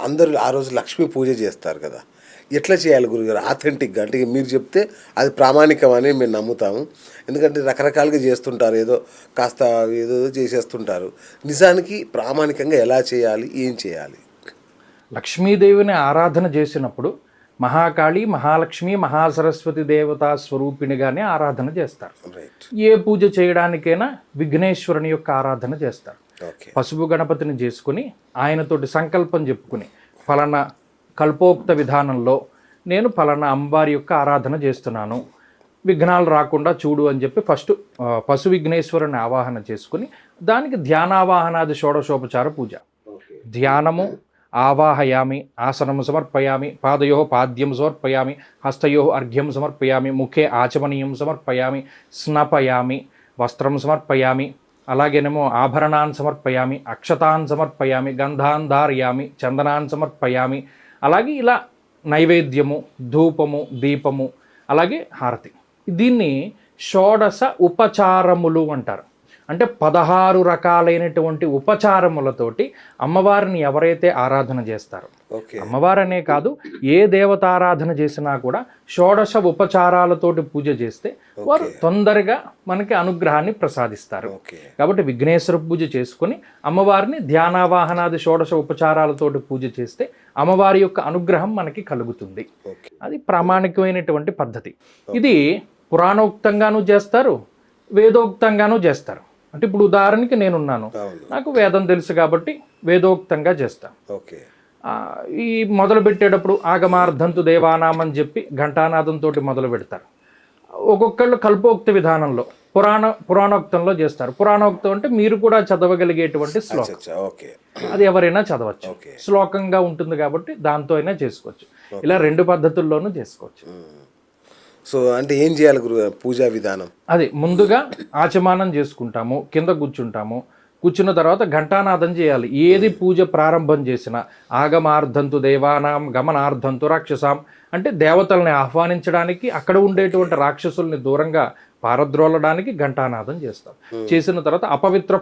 అందరూ ఆ రోజు లక్ష్మీ పూజ చేస్తారు కదా, ఎట్లా చేయాలి గురుగారు ఆథెంటిక్గా? అంటే మీరు చెప్తే అది ప్రామాణికమని మేము నమ్ముతాము. ఎందుకంటే రకరకాలుగా చేస్తుంటారు, ఏదో కాస్త ఏదో చేసేస్తుంటారు. నిజానికి ప్రామాణికంగా ఎలా చేయాలి, ఏం చేయాలి? లక్ష్మీదేవిని ఆరాధన చేసినప్పుడు మహాకాళి, మహాలక్ష్మి, మహాసరస్వతి దేవతా స్వరూపిణిగానే ఆరాధన చేస్తారు. రైట్. ఏ పూజ చేయడానికైనా విఘ్నేశ్వరుని యొక్క ఆరాధన చేస్తారు. ఓకే. పసుపు గణపతిని చేసుకుని ఆయనతోటి సంకల్పం చెప్పుకుని ఫలానా కల్పోక్త విధానంలో నేను ఫలానా అమ్మవారి యొక్క ఆరాధన చేస్తున్నాను, విఘ్నాలు రాకుండా చూడు అని చెప్పి ఫస్ట్ పశు విఘ్నేశ్వరుని ఆవాహన చేసుకుని దానికి ధ్యానావాహనాది షోడశోపచార పూజ. ధ్యానము ఆవాహయామి, ఆసనం సమర్పయామి, పాదయో పాద్యం సమర్పయామి, హస్తయో అర్ఘ్యం సమర్పయామి, ముఖే ఆచమనీయం సమర్పయామి, స్నపయామి, వస్త్రం సమర్పయామి, అలాగేనేమో ఆభరణాన్ సమర్పయామి, అక్షతాన్ సమర్పయామి, గంధాన్ ధారయామి, చందనాన్ సమర్పయామి, అలాగే ఇలా నైవేద్యము, ధూపము, దీపము, అలాగే హారతి. దీన్ని షోడశ ఉపచారములు అంటారు. అంటే 16 రకాలైనటువంటి ఉపచారములతోటి అమ్మవారిని ఎవరైతే ఆరాధన చేస్తారో, అమ్మవారనే కాదు ఏ దేవతారాధన చేసినా కూడా షోడశ ఉపచారాలతోటి పూజ చేస్తే వారు తొందరగా మనకి అనుగ్రహాన్ని ప్రసాదిస్తారు. కాబట్టి విఘ్నేశ్వర పూజ చేసుకుని అమ్మవారిని ధ్యానావాహనాది షోడశ ఉపచారాలతోటి పూజ చేస్తే అమ్మవారి యొక్క అనుగ్రహం మనకి కలుగుతుంది. అది ప్రామాణికమైనటువంటి పద్ధతి. ఇది పురాణోక్తంగానూ చేస్తారు, వేదోక్తంగానూ చేస్తారు. అంటే ఇప్పుడు ఉదాహరణకి నేనున్నాను, నాకు వేదం తెలుసు కాబట్టి వేదోక్తంగా చేస్తాను. ఈ మొదలు పెట్టేటప్పుడు ఆగమార్థంతు దేవానాం అని చెప్పి ఘంటానాదంతో మొదలు పెడతారు. ఒక్కొక్కళ్ళు కల్పోక్త విధానంలో పురాణోక్తంలో చేస్తారు. పురాణోక్తం అంటే మీరు కూడా చదవగలిగేటువంటి శ్లోకం, అది ఎవరైనా చదవచ్చు. శ్లోకంగా ఉంటుంది కాబట్టి దాంతో అయినా చేసుకోవచ్చు. ఇలా 2 పద్ధతుల్లోనూ చేసుకోవచ్చు. సో అంటే ఏం చేయాలి గురుగారు పూజా విధానం? అది ముందుగా ఆచమానం చేసుకుంటాము, కింద కూర్చుంటాము. కూర్చున్న తర్వాత ఘంటానాదం చేయాలి. ఏది పూజ ప్రారంభం చేసినా ఆగమార్థంతు దేవానాం గమనార్థంతు రాక్షసాం అంటే దేవతల్ని ఆహ్వానించడానికి, అక్కడ ఉండేటువంటి రాక్షసుల్ని దూరంగా పారద్రోలడానికి ఘంటానాదం చేస్తాం. చేసిన తర్వాత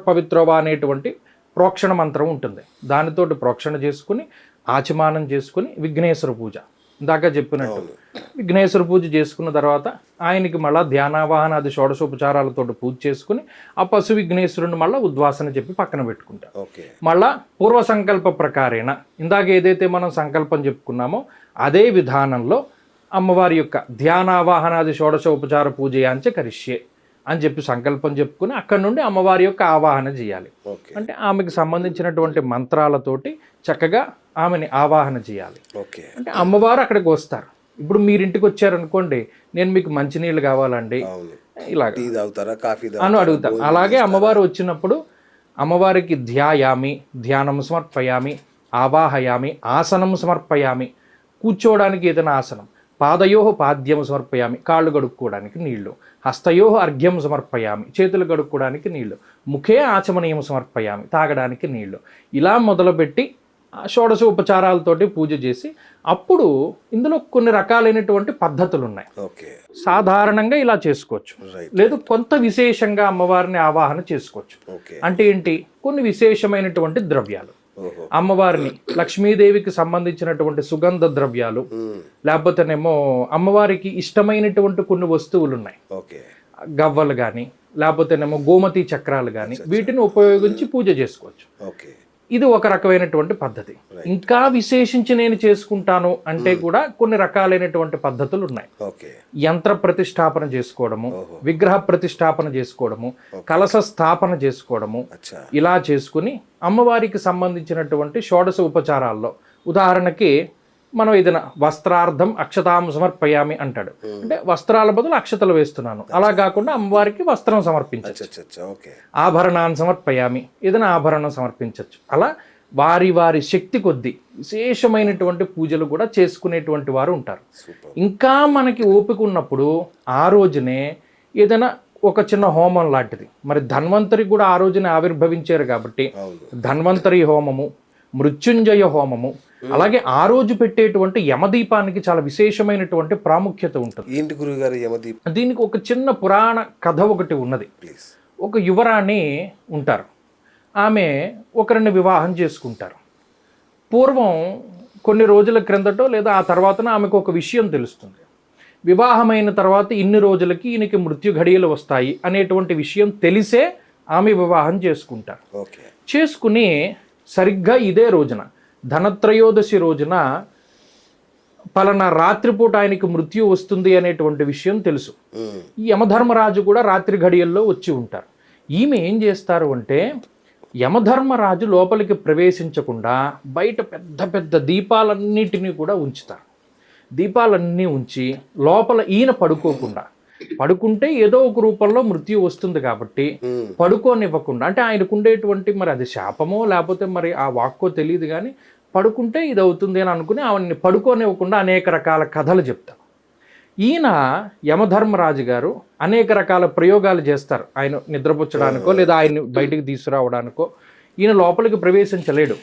పవిత్రవా అనేటువంటి ప్రోక్షణ మంత్రం ఉంటుంది. దానితోటి ప్రోక్షణ చేసుకుని ఆచమానం చేసుకుని విఘ్నేశ్వర పూజ ఇందాక చెప్పినట్టు విఘ్నేశ్వర పూజ చేసుకున్న తర్వాత ఆయనకి మళ్ళీ ధ్యానావాహనాది షోడశోపచారాలతో పూజ చేసుకుని ఆ పశు విఘ్నేశ్వరుని మళ్ళీ ఉద్వాసన చెప్పి పక్కన పెట్టుకుంటాం. మళ్ళా పూర్వ సంకల్ప ప్రకారేణ ఇందాక ఏదైతే మనం సంకల్పం చెప్పుకున్నామో అదే విధానంలో అమ్మవారి యొక్క ధ్యానావాహనాది షోడశోపచార పూజయాంచ కరిష్యే అని చెప్పి సంకల్పం చెప్పుకుని అక్కడి నుండి అమ్మవారి యొక్క ఆవాహన చేయాలి. అంటే ఆమెకు సంబంధించినటువంటి మంత్రాలతోటి చక్కగా ఆమెని ఆవాహన చేయాలి. అంటే అమ్మవారు అక్కడికి వస్తారు. ఇప్పుడు మీరు ఇంటికి వచ్చారనుకోండి, నేను మీకు మంచినీళ్ళు కావాలండి ఇలాగ అని అడుగుతాను. అలాగే అమ్మవారు వచ్చినప్పుడు అమ్మవారికి ధ్యానం సమర్పయామి, ఆవాహయామి, ఆసనం సమర్పయామి, కూర్చోవడానికి ఏదైనా ఆసనం, పాదయో పాద్యం సమర్పయామి, కాళ్ళు గడుక్కోవడానికి నీళ్లు, హస్తయో అర్ఘ్యం సమర్పయామి, చేతులు గడుక్కోవడానికి నీళ్లు, ముఖే ఆచమనీయం సమర్పయామి, తాగడానికి నీళ్లు. ఇలా మొదలుపెట్టి షోడశ ఉపచారాలతోటి పూజ చేసి అప్పుడు ఇందులో కొన్ని రకాలైనటువంటి పద్ధతులు ఉన్నాయి. సాధారణంగా ఇలా చేసుకోవచ్చు, లేదు కొంత విశేషంగా అమ్మవారిని ఆవాహన చేసుకోవచ్చు. అంటే ఏంటి, కొన్ని విశేషమైనటువంటి ద్రవ్యాలు అమ్మవారిని, లక్ష్మీదేవికి సంబంధించినటువంటి సుగంధ ద్రవ్యాలు, లేకపోతేనేమో అమ్మవారికి ఇష్టమైనటువంటి కొన్ని వస్తువులు ఉన్నాయి, గవ్వలు కానీ లేకపోతేనేమో గోమతి చక్రాలు కానీ, వీటిని ఉపయోగించి పూజ చేసుకోవచ్చు. ఇది ఒక రకమైనటువంటి పద్ధతి. ఇంకా విశేషించి నేను చేసుకుంటాను అంటే కూడా కొన్ని రకాలైనటువంటి పద్ధతులు ఉన్నాయి. యంత్ర ప్రతిష్టాపన చేసుకోవడము, విగ్రహ ప్రతిష్టాపన చేసుకోవడము, కలశ స్థాపన చేసుకోవడము, ఇలా చేసుకుని అమ్మవారికి సంబంధించినటువంటి షోడశ ఉపచారాల్లో ఉదాహరణకి మనం ఏదైనా వస్త్రార్థం అక్షతాం సమర్పయామి అంటాడు, అంటే వస్త్రాల బదులు అక్షతలు వేస్తున్నాను. అలా కాకుండా అమ్మవారికి వస్త్రం సమర్పించవచ్చు. ఆభరణాన్ని సమర్పయామి, ఏదైనా ఆభరణం సమర్పించవచ్చు. అలా వారి వారి శక్తి కొద్దీ విశేషమైనటువంటి పూజలు కూడా చేసుకునేటువంటి వారు ఉంటారు. ఇంకా మనకి ఓపిక ఉన్నప్పుడు ఆ రోజునే ఏదైనా ఒక చిన్న హోమం లాంటిది, మరి ధన్వంతరి కూడా ఆ రోజునే ఆవిర్భవించారు కాబట్టి ధన్వంతరి హోమము, మృత్యుంజయ హోమము, అలాగే ఆ రోజు పెట్టేటువంటి యమదీపానికి చాలా విశేషమైనటువంటి ప్రాముఖ్యత ఉంటుంది. ఏంటి గురుగారు యమదీపం? దీనికి ఒక చిన్న పురాణ కథ ఒకటి ఉన్నది. ఒక యువరాణి ఉంటారు, ఆమె ఒకరిని వివాహం చేసుకుంటారు. పూర్వం కొన్ని రోజుల క్రిందటో లేదా ఆ తర్వాతన ఆమెకు ఒక విషయం తెలుస్తుంది. వివాహమైన తర్వాత ఇన్ని రోజులకి ఈయనకి మృత్యు ఘడియలు వస్తాయి అనేటువంటి విషయం తెలిసే ఆమె వివాహం చేసుకుంటారు. ఓకే. చేసుకుని సరిగ్గా ఇదే రోజున ధనత్రయోదశి రోజున పలానా రాత్రిపూట ఆయనకి మృత్యు వస్తుంది అనేటువంటి విషయం తెలుసు. ఈ యమధర్మరాజు కూడా రాత్రి ఘడియల్లో వచ్చి ఉంటారు. ఈమె ఏం చేస్తారు అంటే యమధర్మరాజు లోపలికి ప్రవేశించకుండా బయట పెద్ద పెద్ద దీపాలన్నిటినీ కూడా ఉంచుతారు. దీపాలన్నీ ఉంచి లోపల ఈయన పడుకోకుండా, పడుకుంటే ఏదో ఒక రూపంలో మృత్యు వస్తుంది కాబట్టి పడుకోనివ్వకుండా, అంటే ఆయనకు ఉండేటువంటి మరి అది శాపమో లేకపోతే మరి ఆ వాక్కో తెలియదు కానీ పడుకుంటే ఇది అవుతుంది అని అనుకుని ఆవిడని పడుకోనివ్వకుండా అనేక రకాల కథలు చెప్తారు. ఈయన యమధర్మరాజు గారు అనేక రకాల ప్రయోగాలు చేస్తారు. ఆయన నిద్రపుచ్చడానికో లేదా ఆయన్ని బయటికి తీసుకురావడానికో. ఈయన లోపలికి ప్రవేశించలేడు.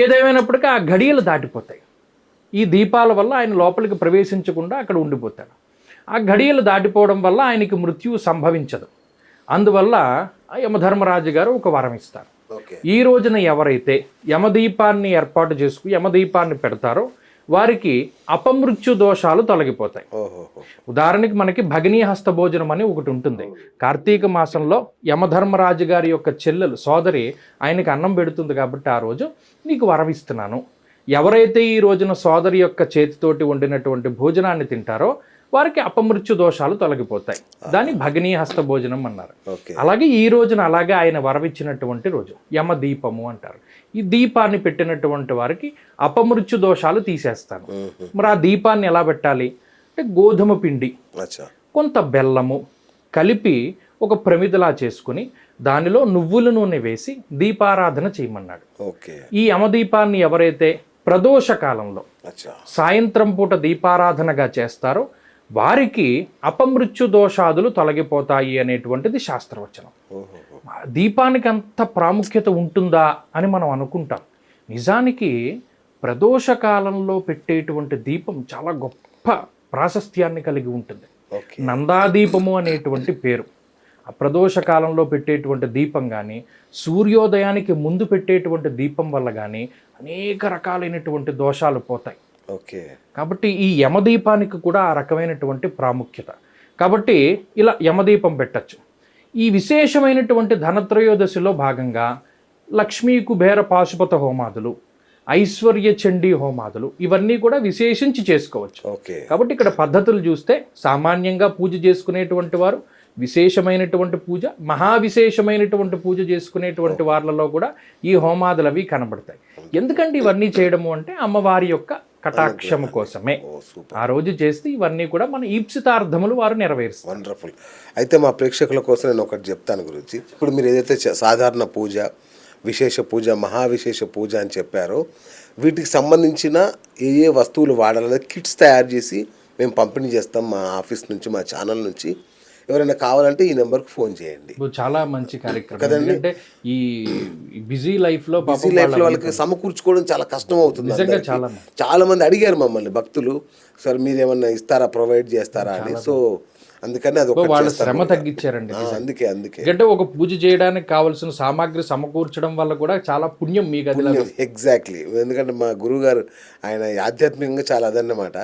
ఏదేమైనప్పటికీ ఆ ఘడియలు దాటిపోతాయి. ఈ దీపాల వల్ల ఆయన లోపలికి ప్రవేశించకుండా అక్కడ ఉండిపోతాడు. ఆ ఘడియలు దాటిపోవడం వల్ల ఆయనకి మృత్యువు సంభవించదు. అందువల్ల యమధర్మరాజు గారు ఒక వరం ఇస్తారు. ఈ రోజున ఎవరైతే యమదీపాన్ని ఏర్పాటు చేసుకుని యమదీపాన్ని పెడతారో వారికి అపమృత్యు దోషాలు తొలగిపోతాయి. ఉదాహరణకి మనకి భగినీ హస్త భోజనం అని ఒకటి ఉంటుంది. కార్తీక మాసంలో యమధర్మరాజు గారి యొక్క చెల్లెలు సోదరి ఆయనకి అన్నం పెడుతుంది కాబట్టి ఆ రోజు నీకు వరం ఇస్తున్నాను, ఎవరైతే ఈ రోజున సోదరి యొక్క చేతితోటి వండినటువంటి భోజనాన్ని తింటారో వారికి అపమృత్యు దోషాలు తొలగిపోతాయి. దాన్ని భగినీ హస్త భోజనం అన్నారు. అలాగే ఈ రోజున అలాగే ఆయన వరవిచ్చినటువంటి రోజు యమదీపము అంటారు. ఈ దీపాన్ని పెట్టినటువంటి వారికి అపమృత్యు దోషాలు తీసేస్తాను. మరి ఆ దీపాన్ని ఎలా పెట్టాలి అంటే గోధుమ పిండి కొంత బెల్లము కలిపి ఒక ప్రమిదలా చేసుకుని దానిలో నువ్వుల నూనె వేసి దీపారాధన చేయమన్నాడు. ఈ యమదీపాన్ని ఎవరైతే ప్రదోష కాలంలో సాయంత్రం పూట దీపారాధనగా చేస్తారో వారికి అపమృత్యు దోషాదులు తొలగిపోతాయి అనేటువంటిది శాస్త్రవచనం. దీపానికి అంత ప్రాముఖ్యత ఉంటుందా అని మనం అనుకుంటాం. నిజానికి ప్రదోష కాలంలో పెట్టేటువంటి దీపం చాలా గొప్ప ప్రాశస్త్యాన్ని కలిగి ఉంటుంది. నందాదీపము అనేటువంటి పేరు. ఆ ప్రదోష కాలంలో పెట్టేటువంటి దీపం కానీ సూర్యోదయానికి ముందు పెట్టేటువంటి దీపం వల్ల కానీ అనేక రకాలైనటువంటి దోషాలు పోతాయి. కాబట్టి ఈ యమదీపానికి కూడా ఆ రకమైనటువంటి ప్రాముఖ్యత. కాబట్టి ఇలా యమదీపం పెట్టచ్చు. ఈ విశేషమైనటువంటి ధనత్రయోదశిలో భాగంగా లక్ష్మీ కుబేర పాశుపత హోమాదులు, ఐశ్వర్య చండీ హోమాదులు ఇవన్నీ కూడా విశేషించి చేసుకోవచ్చు. కాబట్టి ఇక్కడ పద్ధతులు చూస్తే సామాన్యంగా పూజ చేసుకునేటువంటి వారు విశేషమైనటువంటి పూజ, మహావిశేషమైనటువంటి పూజ చేసుకునేటువంటి వాళ్ళలో కూడా ఈ హోమాదులు అవి కనబడతాయి. ఎందుకంటే ఇవన్నీ చేయడము అంటే అమ్మవారి యొక్క కటాక్షము కోసమే. ఆ రోజు చేస్తే ఇవన్నీ కూడా మన ఈప్సితార్థములు వారు నెరవేరుస్తారు. వండర్ఫుల్. అయితే మా ప్రేక్షకుల కోసం నేను ఒకటి చెప్తాను గురించి. ఇప్పుడు మీరు ఏదైతే సాధారణ పూజ, విశేష పూజ, మహావిశేష పూజ అని చెప్పారో వీటికి సంబంధించిన ఏ ఏ వస్తువులు వాడాలనేది కిట్స్ తయారు చేసి మేము పంపిణీ చేస్తాం మా ఆఫీస్ నుంచి, మా ఛానల్ నుంచి. ఎవరైనా కావాలంటే ఈ నెంబర్కి ఫోన్ చేయండి. చాలా మంచి కార్యక్రమం. ఎందుకంటే ఈ బిజీ లైఫ్లో వాళ్ళకి సమకూర్చుకోవడం చాలా కష్టం అవుతుంది. చాలా మంది అడిగారు మమ్మల్ని భక్తులు, సార్ మీరు ఏమన్నా ఇస్తారా, ప్రొవైడ్ చేస్తారా అని. సో అందుకని అది వాళ్ళ శ్రమ తగ్గించారండి. అందుకే అంటే ఒక పూజ చేయడానికి కావాల్సిన సామాగ్రి సమకూర్చడం వల్ల కూడా చాలా పుణ్యం మీకు అది. ఎగ్జాక్ట్లీ. ఎందుకంటే మా గురువు గారు ఆయన ఆధ్యాత్మికంగా చాలా అదన్నమాట.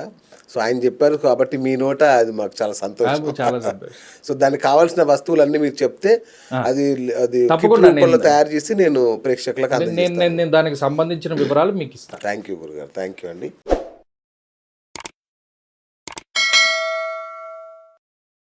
సో ఆయన చెప్పారు కాబట్టి మీ నోట అది మాకు చాలా సంతోషం. సో దానికి కావాల్సిన వస్తువులన్నీ మీరు చెప్తే అది తప్పకుండా తయారు చేసి నేను ప్రేక్షకులకు నేను దానికి సంబంధించిన వివరాలు మీకు ఇస్తాను. థ్యాంక్ యూ గురుగారు. థ్యాంక్ యూ అండి.